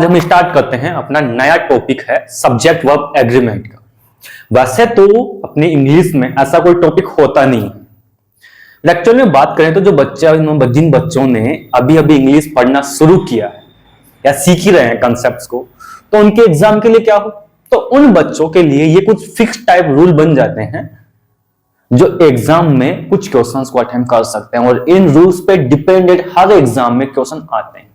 हम स्टार्ट करते हैं अपना नया टॉपिक है सब्जेक्ट वर्ब एग्रीमेंट का। वैसे तो अपनी इंग्लिश में ऐसा कोई टॉपिक होता नहीं है। लेक्चर में बात करें तो जिन बच्चों ने अभी अभी इंग्लिश पढ़ना शुरू किया है या सीख ही रहे हैं कंसेप्ट्स को, तो उनके एग्जाम के लिए क्या हो, तो उन बच्चों के लिए ये कुछ फिक्स टाइप रूल बन जाते हैं जो एग्जाम में कुछ क्वेश्चंस को अटेम्प्ट कर सकते हैं और इन रूल्स पे डिपेंडेड हर एग्जाम में क्वेश्चन आते हैं।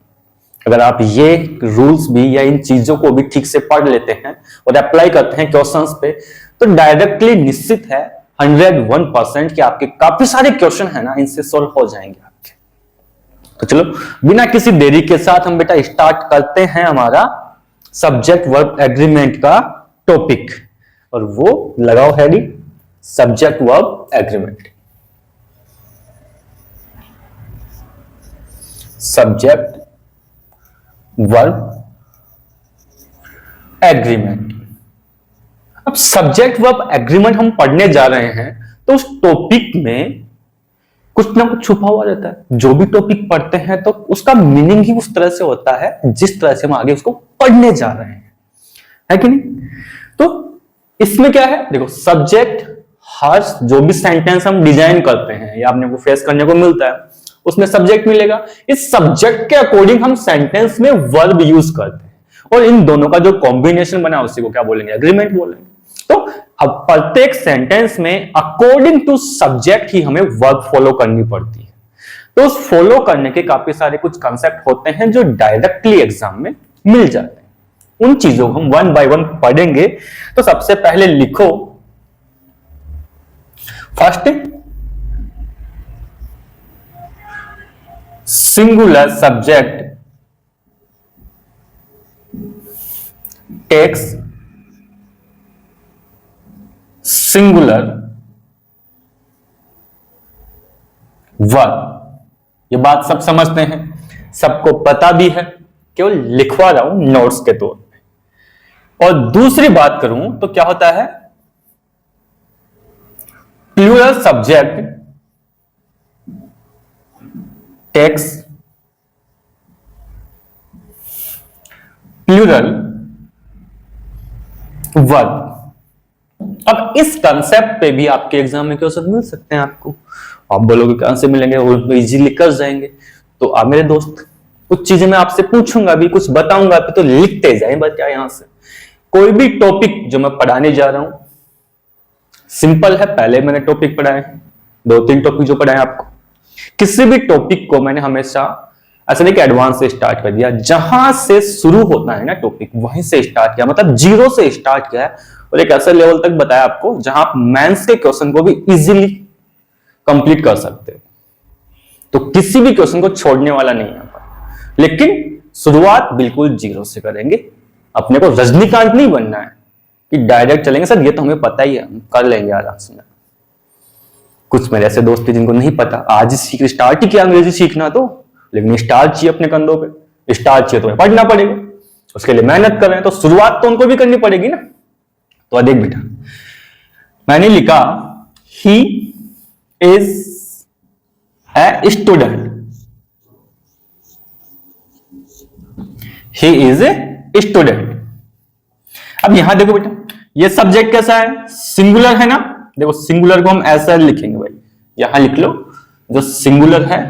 अगर आप ये रूल्स भी या इन चीजों को भी ठीक से पढ़ लेते हैं और अप्लाई करते हैं क्वेश्चंस पे, तो डायरेक्टली निश्चित है 101% कि आपके काफी सारे क्वेश्चन है ना, इनसे सॉल्व हो जाएंगे आपके। तो चलो बिना किसी देरी के साथ हम बेटा स्टार्ट करते हैं हमारा सब्जेक्ट वर्ब एग्रीमेंट का टॉपिक, और वो लगाओ Heidi subject verb agreement. Subject verb agreement. अब सब्जेक्ट वर्ब एग्रीमेंट हम पढ़ने जा रहे हैं तो उस टॉपिक में कुछ ना कुछ छुपा हुआ रहता है। जो भी टॉपिक पढ़ते हैं तो उसका मीनिंग ही उस तरह से होता है जिस तरह से हम आगे उसको पढ़ने जा रहे हैं, है कि नहीं। तो इसमें क्या है, देखो सब्जेक्ट, हर जो भी सेंटेंस हम डिजाइन करते हैं या आपने को फेस करने को मिलता है उसमें सब्जेक्ट मिलेगा। इस सब्जेक्ट के अकॉर्डिंग हम सेंटेंस में वर्ब यूज करते हैं और इन दोनों का जो कॉम्बिनेशन बना उसी को क्या बोलेंगे, एग्रीमेंट बोलेंगे। तो अब प्रत्येक सेंटेंस में अकॉर्डिंग टू सब्जेक्ट ही हमें वर्ब फॉलो करनी पड़ती है। तो उस फॉलो करने के काफी सारे कुछ कंसेप्ट होते हैं जो डायरेक्टली एग्जाम में मिल जाते हैं। उन चीजों को हम वन बाय वन पढ़ेंगे। तो सबसे पहले लिखो first singular subject takes singular verb. ये बात सब समझते हैं, सबको पता भी है, केवल लिखवा रहा हूं नोट्स के तौर पे। और दूसरी बात करूं तो क्या होता है, plural subject takes plural verb. अब इस कंसेप्ट पे भी आपके एग्जाम में क्वेश्चन मिल सकते हैं आपको। आप बोलोगे कहां से मिलेंगे, वो इजीली कर जाएंगे। तो आप मेरे दोस्त, कुछ चीजें मैं आपसे पूछूंगा भी, कुछ बताऊंगा भी, तो लिखते जाएं बच्चा। यहां से कोई भी टॉपिक जो मैं पढ़ाने जा रहा हूं सिंपल है, पहले मैंने टॉपिक पढ़ाए हैं, 2-3 टॉपिक जो पढ़ाए आपको। किसी भी टॉपिक को मैंने हमेशा ऐसा नहीं कि एडवांस से स्टार्ट कर दिया, जहां से शुरू होता है ना टॉपिक वहीं से स्टार्ट किया, मतलब जीरो से स्टार्ट किया है और एक ऐसे लेवल तक बताया आपको जहां आप मेंस के क्वेश्चन को भी इजीली कंप्लीट कर सकते हो। तो किसी भी क्वेश्चन को छोड़ने वाला नहीं है, लेकिन शुरुआत बिल्कुल जीरो से करेंगे। अपने को रजनीकांत नहीं बनना है कि डायरेक्ट चलेंगे सर, ये तो हमें पता ही है, हम कर लेंगे आराम से। कुछ मेरे ऐसे दोस्त थे जिनको नहीं पता, आज ही स्टार्ट ही किया अंग्रेजी सीखना, तो लेकिन स्टार्ट चाहिए अपने कंधों पे, स्टार्ट चाहिए तो पढ़ना पड़ेगा, उसके लिए मेहनत कर रहे हैं, तो शुरुआत तो उनको भी करनी पड़ेगी ना। तो देख बेटा, मैंने लिखा he is a student, he is a student. अब यहां देखो बेटा, ये सब्जेक्ट कैसा है, सिंगुलर है ना। देखो सिंगुलर को हम ऐसा लिखेंगे भाई, यहां लिख लो, जो सिंगुलर है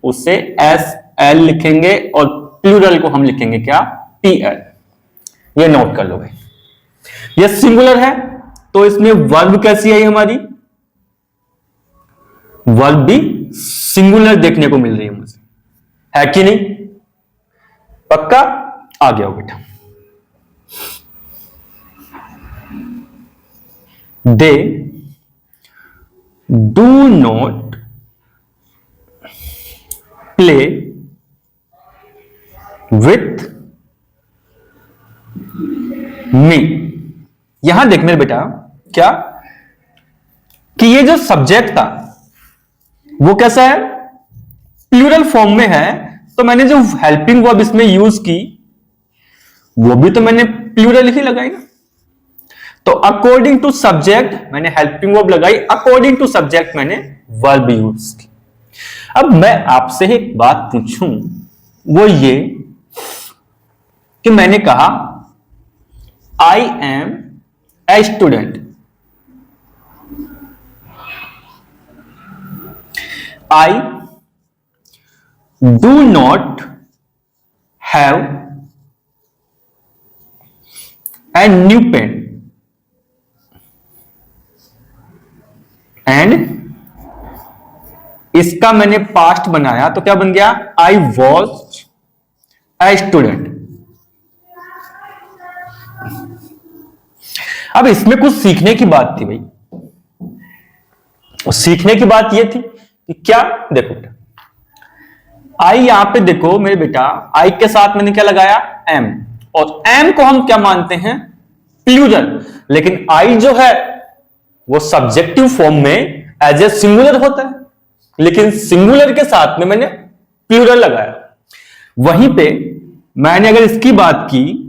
उसे एस एल लिखेंगे और प्लूरल को हम लिखेंगे क्या, पी एल। ये नोट कर लो भाई। ये सिंगुलर है तो इसमें वर्ब कैसी है हमारी, वर्ब भी सिंगुलर देखने को मिल रही है मुझे, है कि नहीं। पक्का आ गया बेटा। They do not play with me. यहां देख मेरे बेटा क्या कि ये जो सब्जेक्ट था वो कैसा है, प्लूरल फॉर्म में है, तो मैंने जो हेल्पिंग वर्ब इसमें यूज की वो भी तो मैंने प्लूरल ही लगाई ना। तो अकॉर्डिंग टू सब्जेक्ट मैंने हेल्पिंग वर्ब लगाई, अकॉर्डिंग टू सब्जेक्ट मैंने वर्ब यूज की। अब मैं आपसे एक बात पूछूं, वो ये कि मैंने कहा I am a student, I do not have a new pen and इसका मैंने पास्ट बनाया तो क्या बन गया, आई वॉज ए स्टूडेंट। अब इसमें कुछ सीखने की बात थी भाई, और सीखने की बात यह थी कि क्या, देखो बेटा आई, यहां पे देखो मेरे बेटा, आई के साथ मैंने क्या लगाया, एम, और एम को हम क्या मानते हैं, प्लूरल, लेकिन आई जो है वो सब्जेक्टिव फॉर्म में एज ए सिंगुलर होता है, लेकिन सिंगुलर के साथ में मैंने प्लूरल लगाया। वहीं पे मैंने अगर इसकी बात की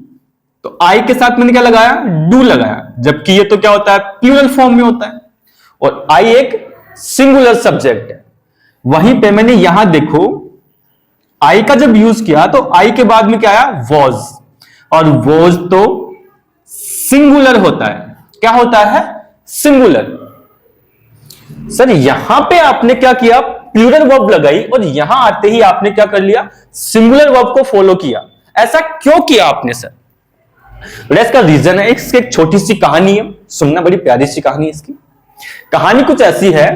तो आई के साथ मैंने क्या लगाया, डू लगाया, जबकि ये तो क्या होता है, प्लूरल फॉर्म में होता है, और आई एक सिंगुलर सब्जेक्ट है। वहीं पे मैंने यहां देखो आई का जब यूज किया तो आई के बाद में क्या आया, वॉज, और वॉज तो सिंगुलर होता है, क्या होता है, सिंगुलर। सर यहां पे आपने क्या किया, प्लूरल वर्ब लगाई, और यहां आते ही आपने क्या कर लिया, सिंगुलर वर्ब को फॉलो किया। ऐसा क्यों किया आपने सर? इसका रीजन है, इसकी एक छोटी सी कहानी है, सुनना, बड़ी प्यारी सी कहानी है इसकी। कहानी कुछ ऐसी है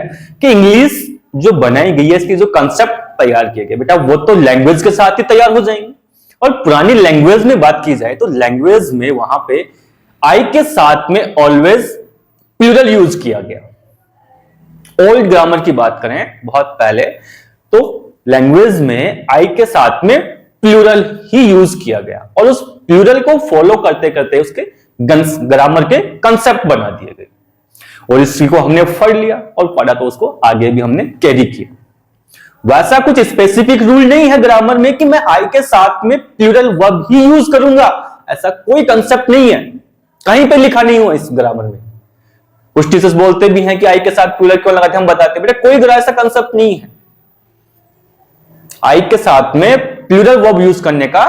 कि इंग्लिश जो बनाई गई है, इसकी जो कंसेप्ट तैयार किए गए बेटा, वो तो लैंग्वेज के साथ ही तैयार हो जाएंगे। और पुरानी लैंग्वेज में बात की जाए तो लैंग्वेज में वहां पे आई के साथ में ऑलवेज प्लूरल यूज किया गया। ओल्ड ग्रामर की बात करें बहुत पहले, तो लैंग्वेज में आई के साथ में प्लूरल ही यूज किया गया, और उस प्लूरल को फॉलो करते करते उसके ग्रामर के कंसेप्ट बना दिए गए, और इसी को हमने पढ़ लिया और पढ़ा तो उसको आगे भी हमने कैरी किया। वैसा कुछ स्पेसिफिक रूल नहीं है ग्रामर में कि मैं आई के साथ में प्लूरल वर्ब ही यूज करूंगा, ऐसा कोई कंसेप्ट नहीं है, कहीं पे लिखा नहीं हुआ इस ग्रामर में। कुछ टीचर्स बोलते भी हैं कि आई के साथ प्लूरल क्यों लगाते, हम बताते हैं बेटा कोई ऐसा कंसेप्ट नहीं है। आई के साथ में प्लूरल वर्ब यूज करने का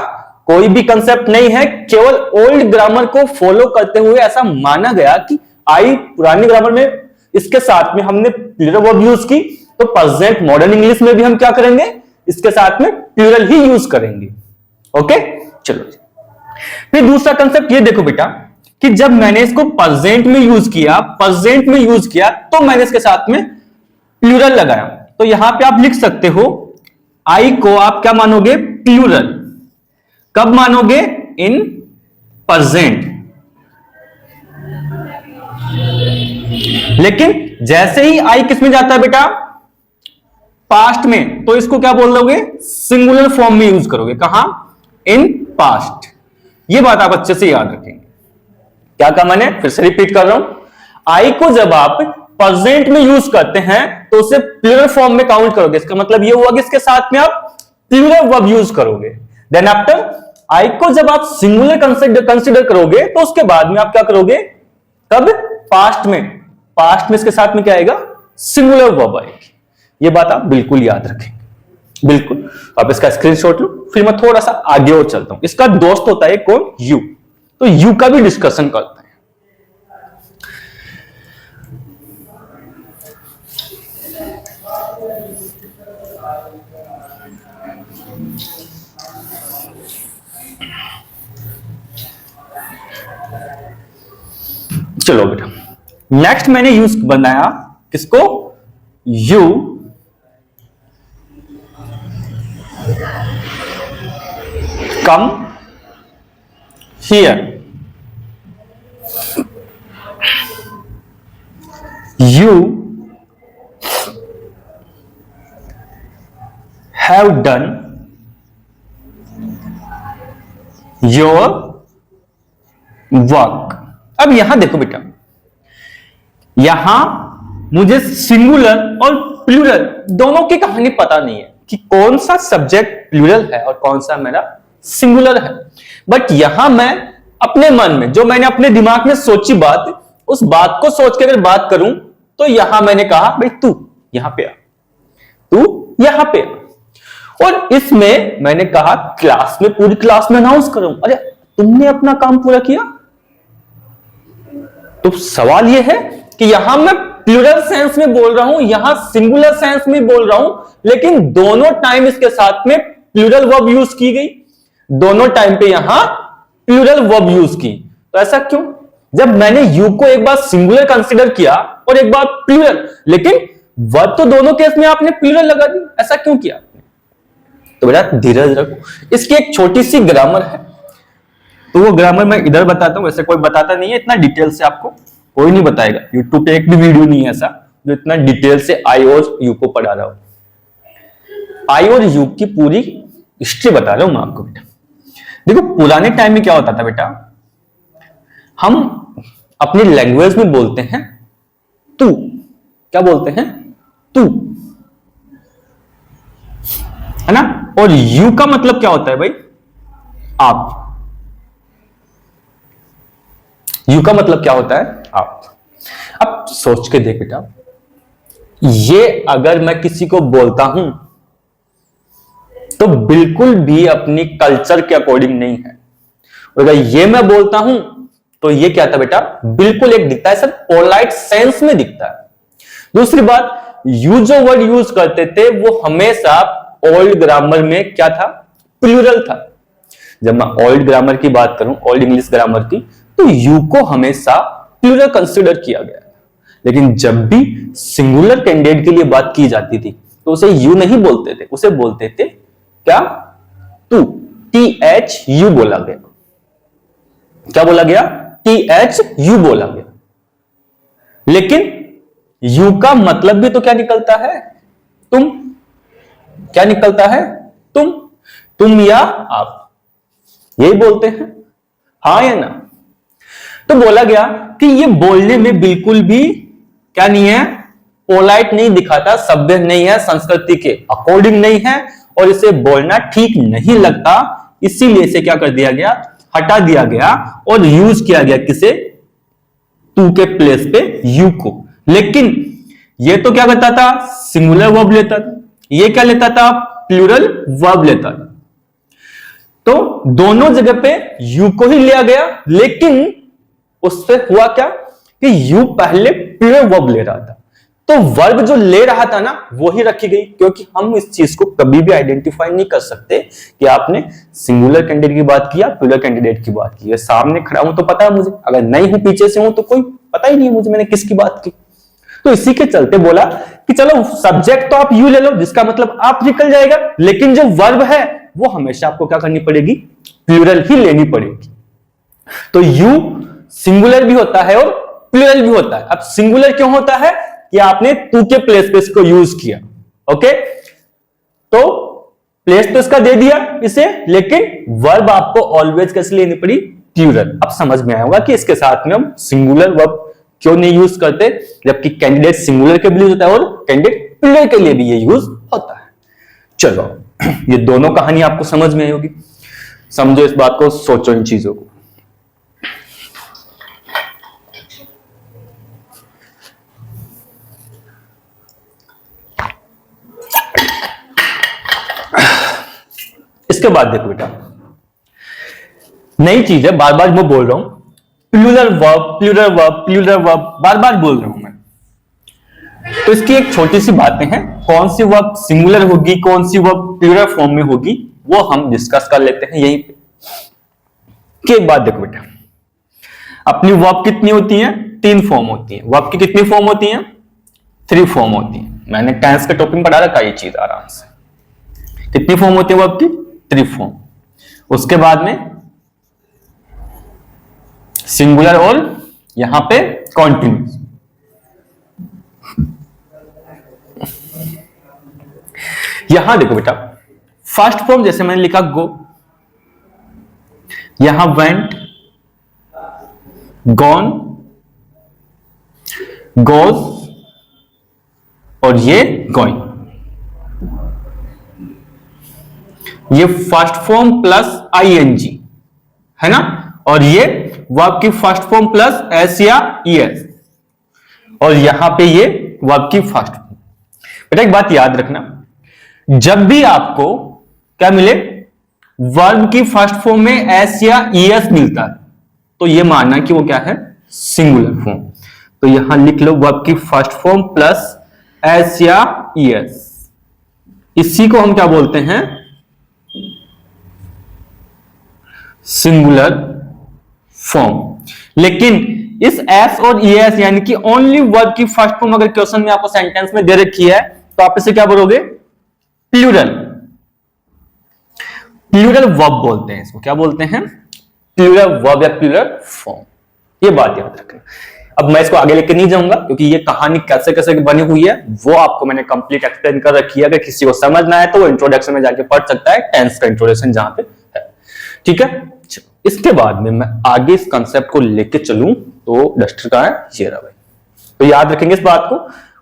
कोई भी कंसेप्ट नहीं है, केवल ओल्ड ग्रामर को फॉलो करते हुए ऐसा माना गया कि आई पुरानी ग्रामर में इसके साथ में हमने प्लूरल वर्ब यूज की, तो प्रेजेंट मॉडर्न इंग्लिश में भी हम क्या करेंगे, इसके साथ में प्लूरल ही यूज करेंगे। ओके, चलो फिर दूसरा कंसेप्ट ये देखो बेटा कि जब मैंने इसको प्रेजेंट में यूज किया, तो मैंने इसके साथ में प्लूरल लगाया। तो यहां पे आप लिख सकते हो आई को आप क्या मानोगे, प्लूरल। कब मानोगे, इन प्रेजेंट। लेकिन जैसे ही आई किस में जाता है बेटा, पास्ट में, तो इसको क्या बोल दोगे, सिंगुलर फॉर्म में यूज करोगे। कहां, इन पास्ट। ये बात आप अच्छे से याद रखेंगे। क्या कहा मैंने, फिर से रिपीट कर रहा हूं, आई को जब आप प्रेजेंट में यूज करते हैं तो उसे प्लूरल फॉर्म में काउंट करोगे। इसका मतलब ये हुआ कि इसके साथ में आप प्लूरल वर्ब यूज करोगे। देन आफ्टर आई को जब आप सिंगुलर कंसीडर करोगे तो उसके बाद में आप क्या करोगे, कब, पास्ट में इसके साथ में क्या आएगा, सिंगुलर वर्ब आएगी। ये बात आप बिल्कुल याद रखेंगे, बिल्कुल। आप इसका स्क्रीनशॉट लो, फिर मैं थोड़ा सा आगे और चलता हूं। इसका दोस्त होता है कौन, यू, तो यू का भी डिस्कशन करते हैं। चलो बेटा, नेक्स्ट मैंने यूज बनाया किसको, you come here. You have done your work। अब यहां देखो बेटा, यहां मुझे सिंगुलर और प्लूरल दोनों की कहानी पता नहीं है कि कौन सा सब्जेक्ट प्लूरल है और कौन सा मेरा सिंगुलर है। बट यहां मैं अपने मन में, जो मैंने अपने दिमाग में सोची बात, उस बात को सोच के अगर बात करूं तो यहां मैंने कहा भाई तू यहां पे आ, तू यहां पे आ। और इसमें मैंने कहा क्लास में, पूरी क्लास में अनाउंस करूं। अरे तुमने अपना काम पूरा किया। तो सवाल यह है कि यहां मैं प्लूरल सेंस में बोल रहा हूं, यहां सिंगुलर सेंस में बोल रहा हूं, लेकिन दोनों टाइम इसके साथ में प्लूरल वर्ब यूज की गई, दोनों टाइम पे यहां प्लूरल वर्ब यूज की। तो ऐसा क्यों? जब मैंने यू को एक बार सिंगुलर कंसीडर किया और एक बार प्लूरल, लेकिन वर्ब तो दोनों केस में आपने प्लूरल लगा दी, ऐसा क्यों किया आपने? तो बेटा धीरज रखो, इसकी एक छोटी सी ग्रामर है, तो वो ग्रामर मैं इधर बताता हूं, वैसे कोई बताता नहीं है इतना डिटेल से, आपको कोई नहीं बताएगा, यूट्यूब पे एक भी वीडियो नहीं है ऐसा जो इतना डिटेल से आई और यू को पढ़ा रहा हूं। आई और यू की पूरी हिस्ट्री बता रहा हूं मैं आपको बेटा। देखो पुराने टाइम में क्या होता था बेटा, हम अपनी लैंग्वेज में बोलते हैं तू, क्या बोलते हैं? तू, है ना। और यू का मतलब क्या होता है भाई? आप। यू का मतलब क्या होता है? आप। अब सोच के देख बेटा, ये अगर मैं किसी को बोलता हूं तो बिल्कुल भी अपनी कल्चर के अकॉर्डिंग नहीं है। अगर ये मैं बोलता हूं तो ये क्या था बेटा? बिल्कुल एक दिखता है सर पोलाइट सेंस में दिखता है। दूसरी बात, यू जो वर्ड यूज करते थे वो हमेशा ओल्ड ग्रामर में क्या था? प्लूरल था। जब मैं ओल्ड ग्रामर की बात करूं, ओल्ड इंग्लिश ग्रामर की, तो यू को हमेशा प्लूरल कंसिडर किया गया। लेकिन जब भी सिंगुलर कैंडिडेट के लिए बात की जाती थी तो उसे यू नहीं बोलते थे, उसे बोलते थे क्या? तू, THU बोला गया। क्या बोला गया? THU बोला गया। लेकिन यू का मतलब भी तो क्या निकलता है? तुम। क्या निकलता है? तुम या आप, यही बोलते हैं, हाँ या ना। तो बोला गया कि ये बोलने में बिल्कुल भी क्या नहीं है? पोलाइट नहीं दिखाता, सभ्य नहीं है, संस्कृति के अकॉर्डिंग नहीं है, और इसे बोलना ठीक नहीं लगता, इसीलिए इसे क्या कर दिया गया? हटा दिया गया और यूज किया गया किसे? तू के प्लेस पे यू को। लेकिन ये तो क्या करता था? सिंगुलर वर्ब लेता था, ये क्या लेता था? प्लूरल वर्ब लेता था। तो दोनों जगह पे यू को ही लिया गया, लेकिन उससे हुआ क्या कि यू पहले प्लूरल वर्ब ले रहा था, तो वर्ब जो ले रहा था ना वो ही रखी गई, क्योंकि हम इस चीज को कभी भी आइडेंटिफाई नहीं कर सकते कि आपने सिंगुलर कैंडिडेट की बात की या प्लूरल कैंडिडेट की बात की है। सामने खड़ा हूं तो पता है मुझे, अगर नहीं हूं पीछे से हूं तो कोई पता ही नहीं है मुझे मैंने किसकी बात की। तो इसी के चलते बोला कि चलो सब्जेक्ट तो आप यू ले लो, जिसका मतलब आप निकल जाएगा, लेकिन जो वर्ब है वो हमेशा आपको क्या करनी पड़ेगी? प्लूरल ही लेनी पड़ेगी। तो यू सिंगुलर भी होता है और प्लूरल भी होता है। अब सिंगुलर क्यों होता है? कि आपने तू के प्लेस पे इसको यूज किया, ओके। तो प्लेस तो इसका दे दिया इसे, लेकिन वर्ब आपको ऑलवेज कैसे लेनी पड़ी? प्लूरल। अब समझ में आया होगा कि इसके साथ में हम सिंगुलर वर्ब क्यों नहीं यूज करते, जबकि कैंडिडेट सिंगुलर के लिए होता है और कैंडिडेट प्लूरल के लिए भी ये यूज होता है। चलो ये दोनों कहानी आपको समझ में आई होगी, समझो इस बात को, सोचो इन चीजों को। इसके बाद देखो बेटा, नई चीज है, बार बार मैं बोल रहा हूं, plural verb, plural verb, plural verb, बार बार बोल रहा हूं मैं। तो इसकी एक छोटी सी बातें हैं, कौन सी वर्ब सिंगुलर होगी, कौन सी वर्ब प्लूरल फॉर्म में होगी, वो हम डिस्कस कर लेते हैं यहीं पे। कि एक बात देखो बेटा, अपनी वर्ब कितनी होती है? 3 फॉर्म होती है। वर्ब की कितनी फॉर्म होती है? 3 फॉर्म होती है। मैंने टेंस के टॉपिक में पढ़ा रखा ये चीज आराम से। कितनी फॉर्म होती है वर्ब की? 3 फॉर्म। उसके बाद में सिंगुलर और यहां पे कॉन्टिन्यूस। यहां देखो बेटा, फर्स्ट फॉर्म जैसे मैंने लिखा गो, यहां वेंट, गॉन, गोज, और ये गोइंग। ये फर्स्ट फॉर्म प्लस आईएनजी है ना, और ये वर्ब की फर्स्ट फॉर्म प्लस एस या ईएस, और यहां पे ये वर्ब की फर्स्ट फॉर्म। बेटा एक बात याद रखना, जब भी आपको क्या मिले? वर्ब की फर्स्ट फॉर्म में एस या ईएस मिलता है तो ये मानना कि वो क्या है, सिंगुलर फॉर्म। तो यहां लिख लो वर्ब की फर्स्ट फॉर्म प्लस एस या ईएस, इसी को हम क्या बोलते हैं, सिंगुलर फॉर्म। लेकिन इस एस और ईएस यानी कि ओनली वर्ब की फर्स्ट फॉर्म अगर क्वेश्चन में आपको सेंटेंस में दे रखी है तो आप इसे क्या बोलोगे, प्लूरल। प्लूरल वर्ब बोलते हैं इसको, क्या बोलते हैं, प्लूरल वर्ब या प्लूरल फॉर्म। ये बात याद रखना। अब मैं इसको आगे लेके नहीं जाऊंगा क्योंकि ये कहानी कैसे कैसे बनी हुई है वो आपको मैंने कंप्लीट एक्सप्लेन कर रखी है। अगर किसी को समझना है तो वो इंट्रोडक्शन में जाके पढ़ सकता है, टेंस का इंट्रोडक्शन जहां पे है। ठीक है, इसके बाद में मैं आगे इस कंसेप्ट को लेके चलूं तो डस्टर का है ये रहा भाई। तो याद रखेंगे इस बात को,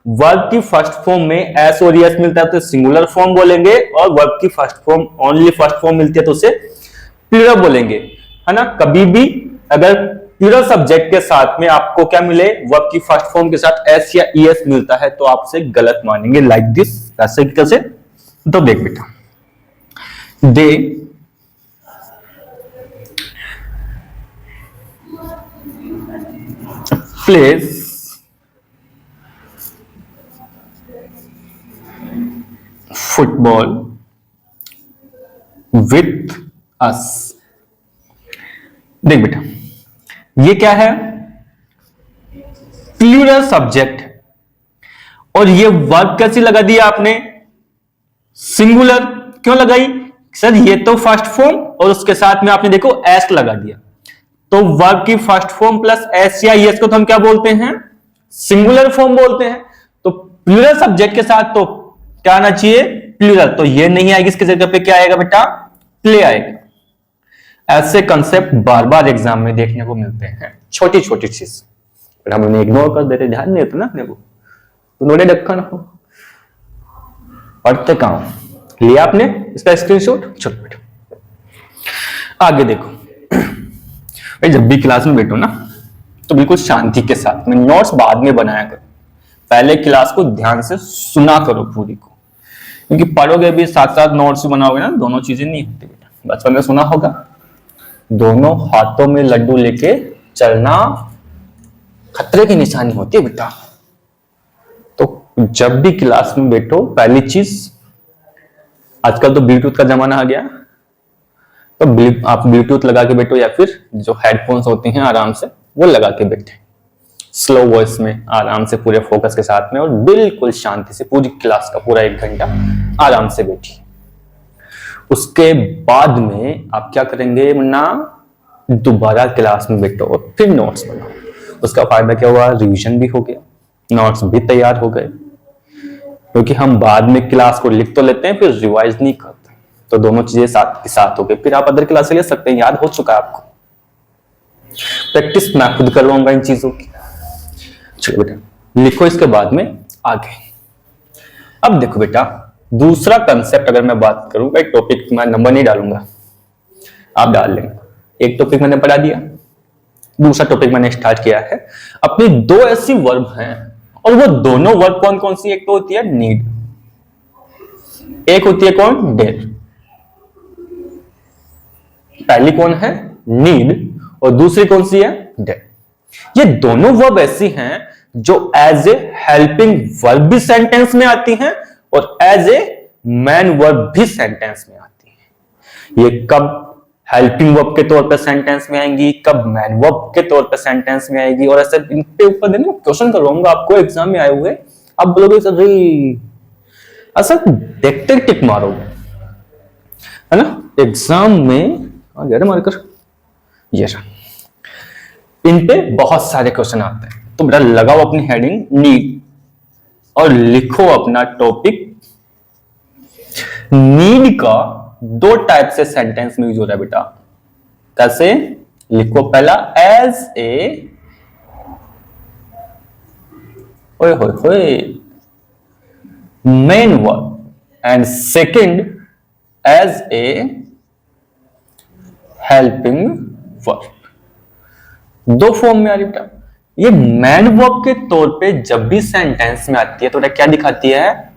वर्ब की फर्स्ट फॉर्म में एस और एस मिलता है तो सिंगुलर फॉर्म बोलेंगे, और वर्ब की first form only first form मिलती है तो उसे प्लूरल बोलेंगे, है ना। कभी भी अगर प्लूरल सब्जेक्ट के साथ में आपको क्या मिले, वर्ब की फर्स्ट फॉर्म के साथ एस या ईएस मिलता है तो आप उसे गलत मानेंगे, लाइक दिस। कैसे? तो देख बेटा, दे प्लेस फुटबॉल विथ अस। देख बेटा, ये क्या है, प्लूरल सब्जेक्ट, और ये वर्ब कैसी लगा दिया आपने, सिंगुलर। क्यों लगाई सर, ये तो फर्स्ट फॉर्म और उसके साथ में आपने देखो एस लगा दिया, तो वर्ब की फर्स्ट फॉर्म प्लस एस या एस को तो हम क्या बोलते हैं, सिंगुलर फॉर्म बोलते हैं। तो प्लूरल सब्जेक्ट के साथ तो क्या आना चाहिए, प्लूरल। तो ये नहीं आएगी, इसकी जगह पे क्या आएगा बेटा, प्ले आएगा। ऐसे कंसेप्ट बार बार एग्जाम में देखने को मिलते हैं, छोटी छोटी चीज, पर हम उन्हें इग्नोर कर देते, ध्यान नहीं होता ना अपने को, तो नोटे रखा ना हो, पढ़ते कहां, लिया आपने इसका स्क्रीनशॉट। चलो बेटा आगे देखो, भाई जब भी क्लास में बैठो ना तो बिल्कुल शांति के साथ में, नोट्स बाद में बनाया करो, पहले क्लास को ध्यान से सुना करो पूरी को, क्योंकि पढ़ोगे भी साथ साथ नोट्स भी बनाओगे ना, दोनों चीजें नहीं होती बेटा। बचपन में सुना होगा, दोनों हाथों में लड्डू लेके चलना खतरे की निशानी होती है बेटा। तो जब भी क्लास में बैठो, पहली चीज, आजकल तो ब्लूटूथ का जमाना आ गया, तो आप ब्लूटूथ लगा के बैठो या फिर जो हेडफोन्स होते हैं आराम से वो लगा के बैठे, स्लो वॉइस में आराम से पूरे फोकस के साथ में, और बिल्कुल शांति से पूरी क्लास का पूरा 1 घंटा आराम से बैठिए। उसके बाद में आप क्या करेंगे, वरना दोबारा क्लास में बैठो और फिर नोट्स बनाओ। उसका फायदा क्या हुआ, रिवीजन भी हो गया, नोट्स भी तैयार हो गए, क्योंकि हम बाद में क्लास को लिख तो लेते हैं फिर रिवाइज नहीं करते, तो दोनों चीजें साथ के साथ हो गई। फिर आप अदर क्लास से ले सकते हैं, याद हो चुका है आपको। प्रैक्टिस मैं खुद करवाऊंगा इन चीजों की। चलो बेटा लिखो इसके बाद में आगे। अब देखो बेटा, दूसरा कंसेप्ट अगर मैं बात करूं, एक टॉपिक मैं नंबर नहीं डालूंगा, आप डाल लेंगे। एक टॉपिक मैंने पढ़ा दिया, दूसरा टॉपिक मैंने स्टार्ट किया है। अपनी 2 ऐसी वर्ब हैं, और वो दोनों वर्ब कौन कौन सी, एक तो होती है नीड, एक होती है कौन, डेर। पहली कौन है, नीड, और दूसरी कौन सी है, डेर। ये दोनों वर्ब ऐसी हैं जो एज ए हेल्पिंग वर्ब भी सेंटेंस में आती हैं और एज ए मेन वर्ब भी सेंटेंस में आती हैं। ये कब हेल्पिंग वर्ब के तौर पे सेंटेंस में आएंगी, कब मैन वर्ब के तौर पे सेंटेंस में आएगी, और ऐसे इनके ऊपर देना क्वेश्चन करवाऊंगा आपको एग्जाम में आए हुए। आप बोलोगे सर ऐसा देखते टिक मारोगे, है ना, एग्जाम में मार्कर ये इन पे बहुत सारे क्वेश्चन आते हैं। तो बेटा लगाओ अपनी हेडिंग नीड और लिखो अपना टॉपिक। नीड का 2 टाइप से सेंटेंस में यूज हो रहा है बेटा। कैसे, लिखो पहला एज ए, ओए होए होए, main verb, and second as a helping verb. 2 form में आ रही बेटा। ये मैन वर्ब के तौर पे जब भी सेंटेंस में आती है तो क्या दिखाती है,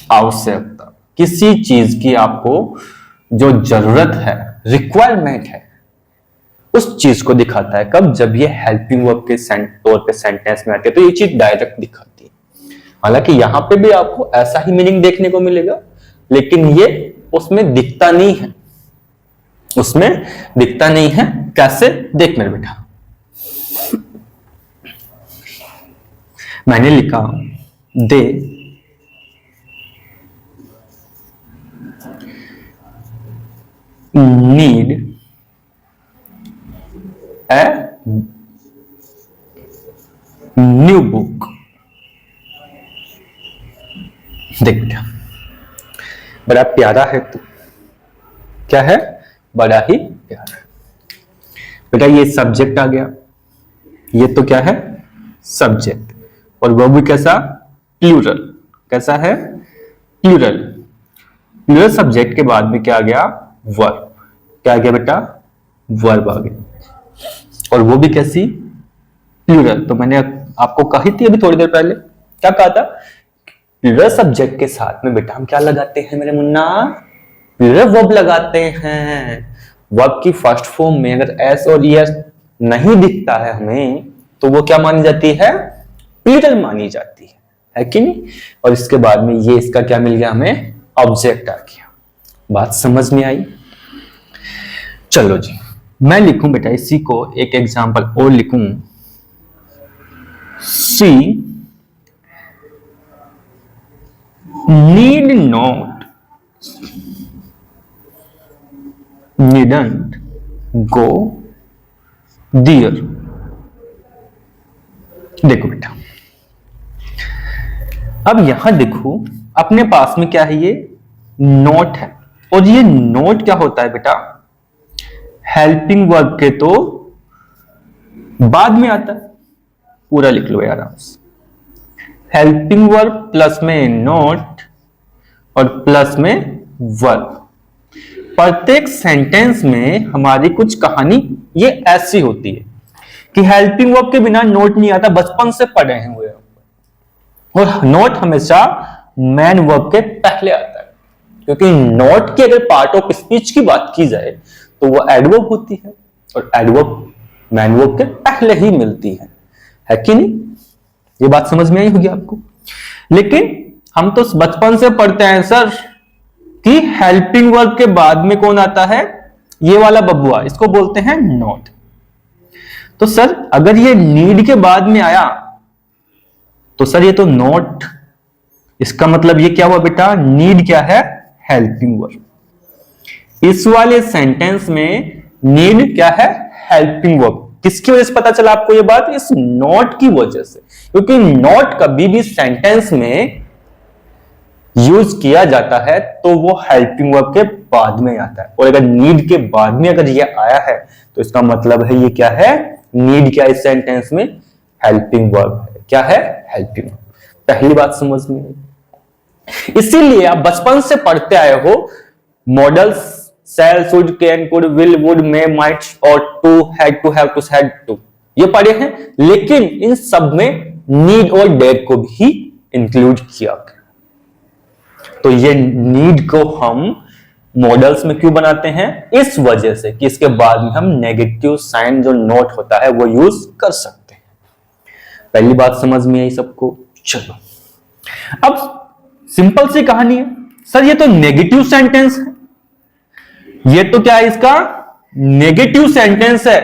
आवश्यकता, किसी चीज की आपको जो जरूरत है, रिक्वायरमेंट है, उस चीज को दिखाता है। कब? जब ये हेल्पिंग वर्ब के तौर पे सेंटेंस में आती है, तो ये चीज डायरेक्ट दिखाती है। हालांकि यहां पे भी आपको ऐसा ही मीनिंग देखने को मिलेगा, लेकिन ये उसमें दिखता नहीं है, उसमें दिखता नहीं है। कैसे? देख मेरे बेटा, मैंने लिखा they need a new book. देख बेटा, बड़ा प्यारा है तू। क्या है? बड़ा ही प्यारा है बेटा। ये सब्जेक्ट आ गया, ये तो क्या है? सब्जेक्ट। और वो भी कैसा? प्लूरल। कैसा है? प्लूरल। प्लूरल सब्जेक्ट के बाद में क्या आ गया? वर्ब। क्या आ गया बेटा? वर्ब आ गया। और वो भी कैसी? प्लूरल। तो मैंने आपको कही थी अभी थोड़ी देर पहले, क्या कहा था? प्लूरल सब्जेक्ट के साथ में बेटा हम क्या लगाते हैं मेरे मुन्ना? प्लूरल वर्ब लगाते हैं। वर्ब की फर्स्ट फॉर्म में अगर एस और ईएस नहीं दिखता है हमें, तो वो क्या मानी जाती है? प्लूरल मानी जाती है कि नहीं? और इसके बाद में ये इसका क्या मिल गया हमें? ऑब्जेक्ट आ गया। बात समझ में आई? चलो जी, मैं लिखूं बेटा इसी को एक एग्जांपल और लिखूं। She need not needn't go there. देखो बेटा, अब यहां देखो अपने पास में क्या है? ये नोट है। और ये नोट क्या होता है बेटा? हेल्पिंग वर्ब के तो बाद में आता है। पूरा लिख लो आराम से। हेल्पिंग वर्ब प्लस में नोट और प्लस में वर्ब। प्रत्येक सेंटेंस में हमारी कुछ कहानी ये ऐसी होती है कि हेल्पिंग वर्ब के बिना नोट नहीं आता। बचपन से पढ़े हुए हैं। और नोट हमेशा मैन वर्ब के पहले आता है, क्योंकि नोट की अगर पार्ट ऑफ स्पीच की बात की जाए तो वो एडवर्ब होती है, और एडवर्ब मैन वर्ब के पहले ही मिलती है कि नहीं? ये बात समझ में आई होगी आपको। लेकिन हम तो बचपन से पढ़ते हैं सर कि हेल्पिंग वर्ब के बाद में कौन आता है? ये वाला बबुआ, इसको बोलते हैं नोट। तो सर अगर ये नीड के बाद में आया तो सर ये तो नोट, इसका मतलब ये क्या हुआ बेटा? नीड क्या है? Helping verb. इस वाले सेंटेंस में नीड क्या है? Helping verb. किसकी वजह से पता चला आपको ये बात? इस नोट की वजह से, क्योंकि नोट कभी भी सेंटेंस में यूज किया जाता है तो वो हेल्पिंग वर्ब के बाद में आता है। और अगर नीड के बाद में अगर ये आया है तो इसका मतलब है ये क्या है? नीड क्या इस सेंटेंस में? हेल्पिंग वर्ब है। क्या है? Helping verb. पहली बात समझ में आई। इसीलिए आप बचपन से पढ़ते आए हो modals shall, should, can, could, will, would, may, might और to, had to, have to, had to, ये पढ़े हैं। लेकिन इन सब में नीड और डेड को भी इंक्लूड किया गया। तो ये नीड को हम मॉडल्स में क्यों बनाते हैं? इस वजह से कि इसके बाद में हम नेगेटिव साइन जो नोट होता है वो यूज कर सकते हैं। पहली बात समझ में आई सबको? चलो, अब सिंपल सी कहानी है। सर ये तो नेगेटिव सेंटेंस है, ये तो क्या है? इसका नेगेटिव सेंटेंस है,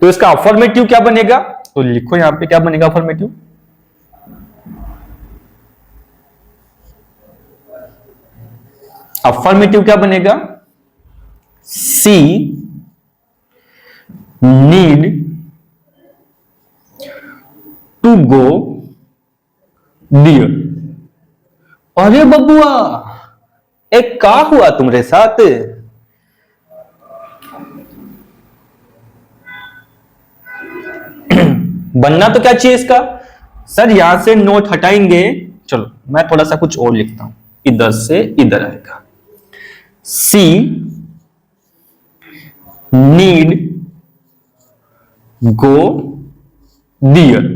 तो इसका अफर्मेटिव क्या बनेगा? तो लिखो यहां पे क्या बनेगा अफर्मेटिव? अफर्मेटिव क्या बनेगा? सी नीड टू गो डियर। अरे बबुआ, एक का हुआ तुम्हारे साथ? बनना तो क्या चाहिए इसका? सर यहां से नोट हटाएंगे। चलो मैं थोड़ा सा कुछ और लिखता हूं, इधर से इधर आएगा। सी नीड गो डियर।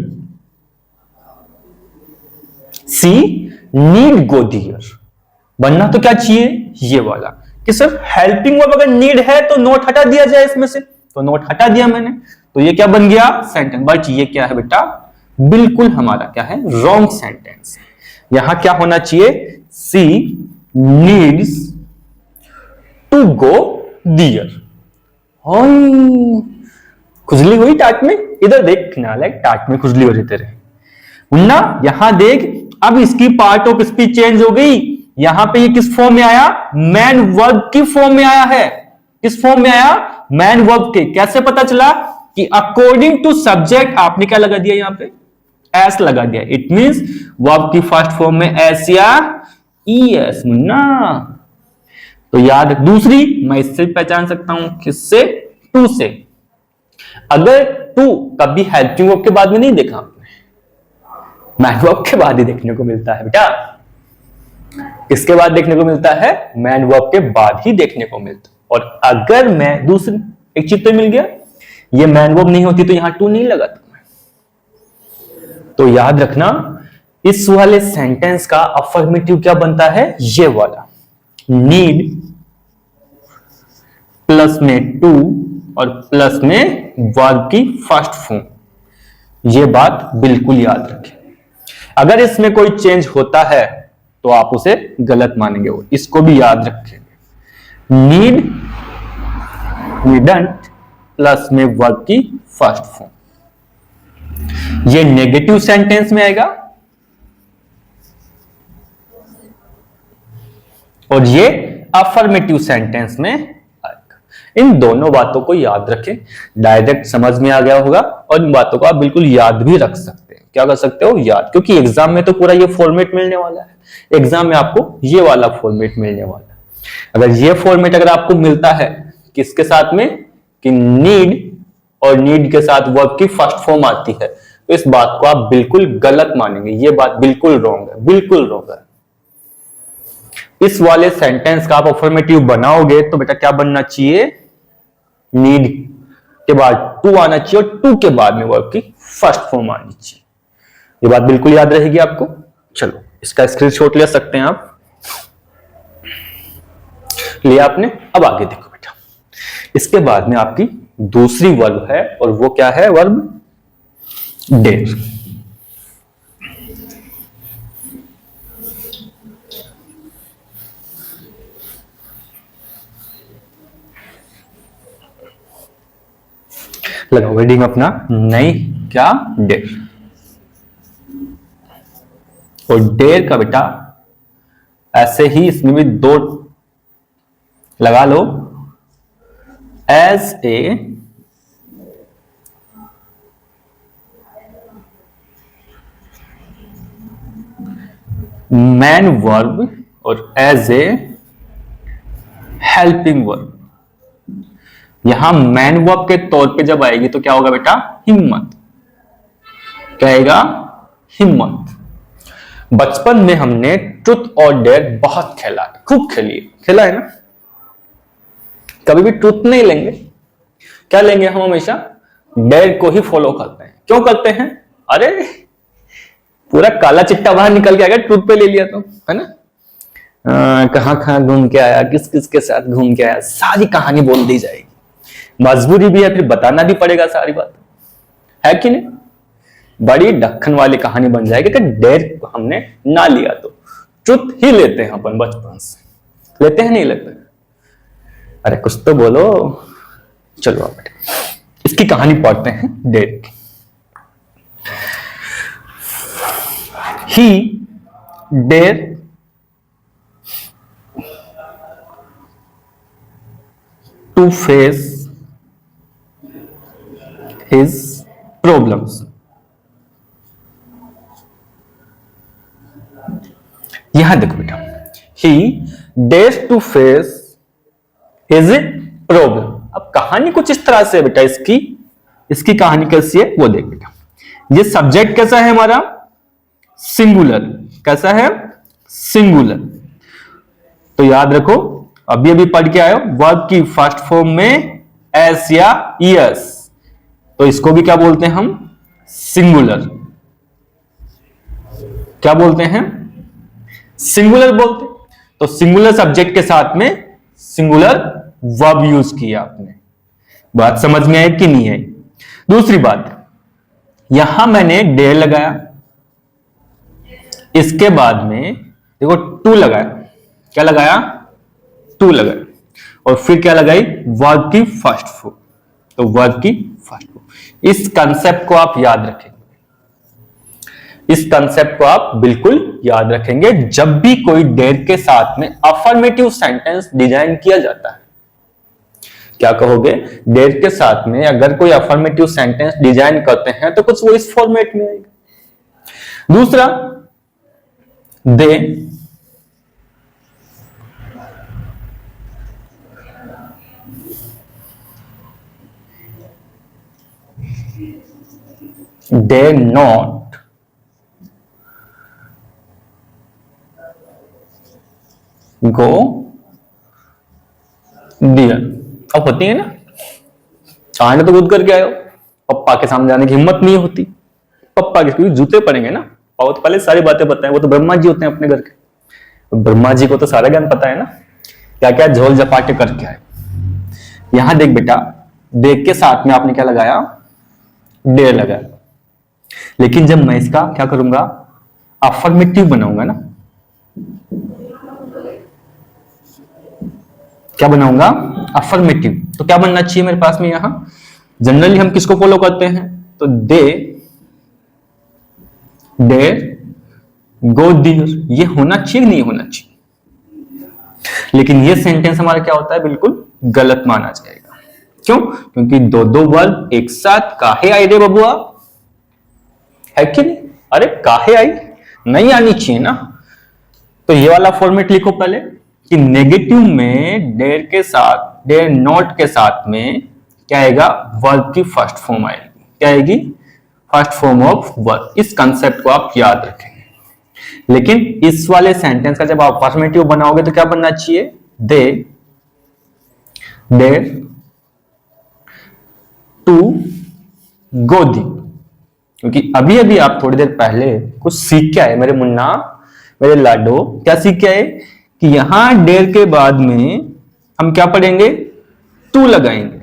सी नीड गो दियर, बनना तो क्या चाहिए, ये वाला, कि सिर्फ हेल्पिंग वर्ब अगर नीड है तो नोट हटा दिया जाए इसमें से, तो नोट हटा दिया मैंने, तो ये क्या बन गया, सेंटेंस। बट ये क्या है बेटा, बिल्कुल हमारा क्या है, रॉन्ग सेंटेंस। यहां क्या होना चाहिए, सी नीड्स टू गो दियर। खुजली हुई टाट में, इधर देख नालायक, टाट में खुजली हो रही तेरे मुन्ना, यहां देख, अब इसकी पार्ट ऑफ स्पीच चेंज हो गई। यहां पे ये किस फॉर्म में आया, मैन वर्ब की फॉर्म में आया है। किस फॉर्म में आया, मैन वर्ब के। कैसे पता चला कि अकॉर्डिंग टू सब्जेक्ट आपने क्या लगा दिया, यहां पे एस लगा दिया। इट मींस वर्ब की फर्स्ट फॉर्म में एस या ईएस मुन्ना। तो याद, दूसरी मैं इससे पहचान सकता हूं, किससे, टू से। अगर टू कभी हेल्पिंग वर्ब के बाद में नहीं देखा आपने, मैन वर्ब के बाद ही देखने को मिलता है बेटा। किसके बाद देखने को मिलता है, मैन वर्ब के बाद ही देखने को मिलता है। और अगर मैं दूसरी, एक चीज तो मिल गया, ये मैन वर्ब नहीं होती तो यहां टू नहीं लगा था। तो याद रखना, इस वाले सेंटेंस का अफर्मेटिव क्या बनता है, ये वाला, नीड प्लस में टू और प्लस में वर्ब की फर्स्ट फॉर्म। ये बात बिल्कुल याद रखें। अगर इसमें कोई चेंज होता है तो आप उसे गलत मानेंगे, और इसको भी याद रखेंगे। नीड, नीडंट प्लस में वर्ब की फर्स्ट फॉर्म, ये नेगेटिव सेंटेंस में आएगा और ये अफर्मेटिव सेंटेंस में आएगा। इन दोनों बातों को याद रखें, डायरेक्ट समझ में आ गया होगा, और इन बातों को आप बिल्कुल याद भी रख सकते हैं। क्या कर सकते हो, याद, क्योंकि एग्जाम में तो पूरा ये फॉर्मेट मिलने वाला है। एग्जाम में आपको ये वाला फॉर्मेट मिलने वाला है। अगर ये फॉर्मेट अगर आपको मिलता है किसके साथ में, कि नीड और नीड के साथ वर्ब की फर्स्ट फॉर्म आती है, तो इस बात को आप बिल्कुल गलत मानेंगे। ये बात बिल्कुल रॉन्ग है, बिल्कुल रॉन्ग है। इस वाले सेंटेंस का आप अफर्मेटिव बनाओगे तो बेटा क्या बनना चाहिए, नीड के बाद टू आना चाहिए और टू के बाद में वर्ब की फर्स्ट फॉर्म आनी चाहिए। ये बात बिल्कुल याद रहेगी आपको। चलो इसका स्क्रीनशॉट ले सकते हैं आप, लिया आपने। अब आगे देखो बेटा, इसके बाद में आपकी दूसरी वर्ब है, और वो क्या है, वर्ब डेर। लगाओ हेडिंग अपना, नहीं क्या, डेर। और डेर का बेटा ऐसे ही इसमें भी दो लगा लो, एज ए मैन वर्ब और एज ए हेल्पिंग वर्ब। यहां मैन वर्ब के तौर पे जब आएगी तो क्या होगा बेटा, हिम्मत। क्या आएगा, हिम्मत। बचपन में हमने ट्रुथ और डेयर बहुत खेला है, खूब खेला है ना। कभी भी ट्रुथ नहीं लेंगे, क्या लेंगे हम, हमेशा डेयर को ही फॉलो करते हैं। क्यों करते हैं, अरे पूरा काला चिट्टा बाहर निकल के आएगा, ट्रुथ पे ले लिया तो, है ना। कहां कहां घूम के आया, किस किस के साथ घूम के आया, सारी कहानी बोल दी जाएगी। मजबूरी भी है, फिर बताना भी पड़ेगा सारी बात, है कि नहीं। बड़ी ढक्कन वाली कहानी बन जाएगी कि डेयर हमने ना लिया तो। ट्रुथ ही लेते हैं अपन बचपन से, लेते हैं नहीं लेते, अरे कुछ तो बोलो। चलो आप इसकी कहानी पढ़ते हैं डेयर की। He dare to face his problems. यहां देखो बेटा, he dares to face his problem। अब कहानी कुछ इस तरह से बेटा, इसकी कहानी कैसी है वो देख बेटा। ये सब्जेक्ट कैसा है हमारा, सिंगुलर। कैसा है, सिंगुलर। तो याद रखो, अभी अभी पढ़ के आयो, वर्ब की फर्स्ट फॉर्म में एस या ईएस, तो इसको भी क्या बोलते हैं हम, सिंगुलर। क्या बोलते हैं, सिंगुलर बोलते, तो सिंगुलर सब्जेक्ट के साथ में सिंगुलर वर्ब यूज किया आपने। बात समझ में आई कि नहीं आई? दूसरी बात, यहां मैंने डेयर लगाया, इसके बाद में देखो टू लगाया, क्या लगाया? टू लगाया, और फिर क्या लगाई? वर्ब की फर्स्ट फॉर्म, तो वर्ब की फर्स्ट फॉर्म। इस कंसेप्ट को आप याद रखेंगे, इस कंसेप्ट को आप बिल्कुल याद रखेंगे जब भी कोई डेयर के साथ में अफर्मेटिव सेंटेंस डिजाइन किया जाता है। क्या कहोगे? डेयर के साथ में अगर कोई अफर्मेटिव सेंटेंस डिजाइन करते हैं तो कुछ वो इस फॉर्मेट में आएगा। दूसरा, दे नॉट गो डियर। अब होती है ना, चाहने तो खुद करके आए हो, पप्पा के सामने जाने की हिम्मत नहीं होती, पप्पा के जूते पड़ेंगे ना, और तो पहले सारी बातें बताएं, वो तो ब्रह्मा जी होते हैं अपने घर के, ब्रह्मा जी को तो सारा ज्ञान पता है ना, क्या क्या झोल झपाटे करके आए। यहां देख बेटा, देख के साथ में आपने क्या लगाया? डेयर लगाया, लेकिन जब मैं इसका क्या करूंगा? अफर्मेटिव बनाऊंगा ना, क्या बनाऊंगा? अफर्मेटिव। तो क्या बनना चाहिए मेरे पास में? यहां जनरली हम किसको फॉलो करते हैं? तो दे डेयर गो डियर, ये होना चाहिए नहीं होना चाहिए? लेकिन ये सेंटेंस हमारा क्या होता है? बिल्कुल गलत माना जाएगा। क्यों? क्योंकि दो दो वर्ब एक साथ काहे आई रे बबुआ, है कि नहीं? अरे काहे आई, नहीं आनी चाहिए ना। तो ये वाला फॉर्मेट लिखो पहले कि नेगेटिव में डेयर के साथ, डेयर नॉट के साथ में क्या आएगा? वर्ब की फर्स्ट फॉर्म आएगी। क्या आएगी? First form of verb. इस कंसेप्ट को आप याद रखेंगे। लेकिन इस वाले सेंटेंस का जब आप अफर्मेटिव बनाओगे तो क्या बनना चाहिए? दे डेयर टू गो दी। क्योंकि अभी अभी आप थोड़ी देर पहले कुछ सीख के आए मेरे मुन्ना, मेरे लाडो। क्या सीख के आए? कि यहां डेयर के बाद में हम क्या पढ़ेंगे? टू लगाएंगे,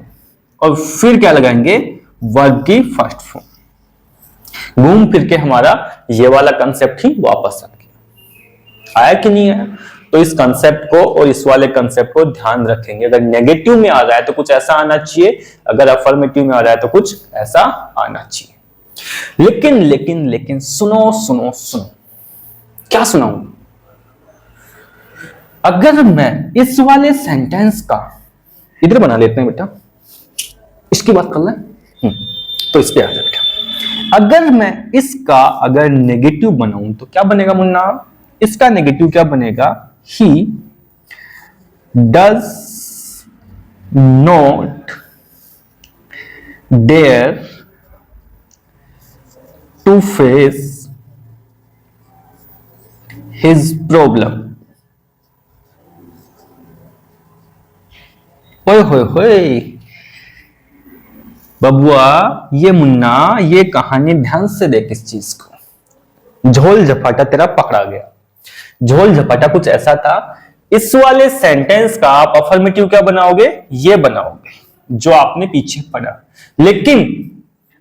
और फिर क्या लगाएंगे? वर्ब की फर्स्ट फॉर्म। घूम फिर के हमारा ये वाला कंसेप्ट ही वापस आ गया। आया कि नहीं आया? तो इस कंसेप्ट को और इस वाले कंसेप्ट को ध्यान रखेंगे। अगर नेगेटिव में आ रहा है तो कुछ ऐसा आना चाहिए, अगर अफर्मेटिव में आ रहा है तो कुछ ऐसा आना चाहिए। लेकिन लेकिन लेकिन सुनो सुनो सुनो, क्या सुनाऊं? अगर मैं इस वाले सेंटेंस का, इधर बना लेते हैं बेटा, इसकी बात कर लें, तो इस पे आ जाए बेटा। अगर मैं इसका अगर नेगेटिव बनाऊं तो क्या बनेगा मुन्ना? इसका नेगेटिव क्या बनेगा? He does not dare to face his problem. होए होए होए बबुआ, ये मुन्ना, ये कहानी ध्यान से देख इस चीज को। झोल झपाटा तेरा पकड़ा गया। झोल झपाटा कुछ ऐसा था, इस वाले सेंटेंस का आप अफर्मेटिव क्या बनाओगे? ये बनाओगे जो आपने पीछे पढ़ा। लेकिन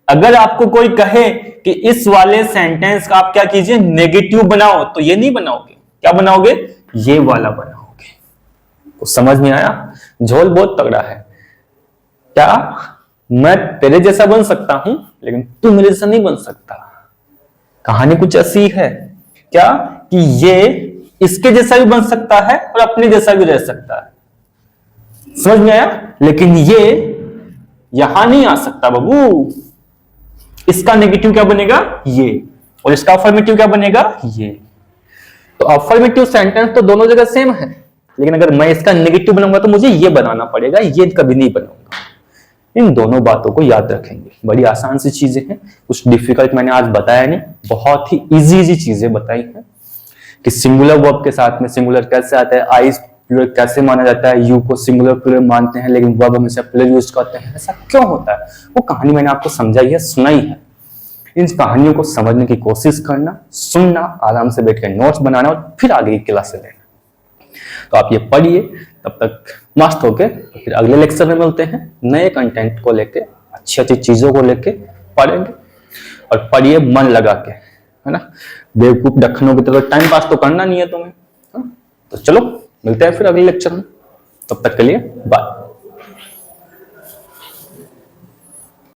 अगर आपको कोई कहे कि इस वाले सेंटेंस का आप क्या कीजिए? नेगेटिव बनाओ, तो ये नहीं बनाओगे। क्या बनाओगे? ये वाला बनाओगे। तो समझ में आया? झोल बहुत तगड़ा है। क्या मैं तेरे जैसा बन सकता हूं, लेकिन तू मेरे जैसा नहीं बन सकता। कहानी कुछ ऐसी है क्या कि ये इसके जैसा भी बन सकता है और अपने जैसा भी रह सकता है। समझ में आया? लेकिन ये यहां नहीं आ सकता बाबू। इसका नेगेटिव क्या बनेगा? ये, और इसका अफर्मेटिव क्या बनेगा? ये। तो अफर्मेटिव सेंटेंस तो दोनों जगह सेम है, लेकिन अगर मैं इसका नेगेटिव बनाऊंगा तो मुझे ये बनाना पड़ेगा, ये कभी नहीं बनाऊंगा। इन दोनों बातों को याद रखेंगे। बड़ी आसान सी चीजें हैं, कुछ डिफिकल्ट मैंने आज बताया नहीं, बहुत ही इजी चीजें बताई हैं कि सिंगुलर वर्ब के साथ में सिंगुलर कैसे आता है, आई प्लूरल कैसे माना जाता है, यू को सिंगुलर प्लूरल मानते हैं लेकिन वर्ब हमेशा प्लूरल यूज करते हैं, ऐसा क्यों होता है? वो कहानी मैंने आपको समझाई है, सुनाई है। इन कहानियों को समझने की कोशिश करना, सुनना, आराम से बैठ कर नोट्स बनाना और फिर आगे की क्लास लेना। तो आप ये पढ़िए, तब तक मस्त होके फिर अगले लेक्चर में मिलते हैं नए कंटेंट को लेके, अच्छी अच्छी चीजों को लेके पढ़ेंगे। और पढ़िए मन लगा के, है ना, बेवकूफ डखनों की तरह टाइम पास तो करना नहीं है तुम्हें। तो चलो मिलते हैं फिर अगले लेक्चर में, तब तक के लिए बाय।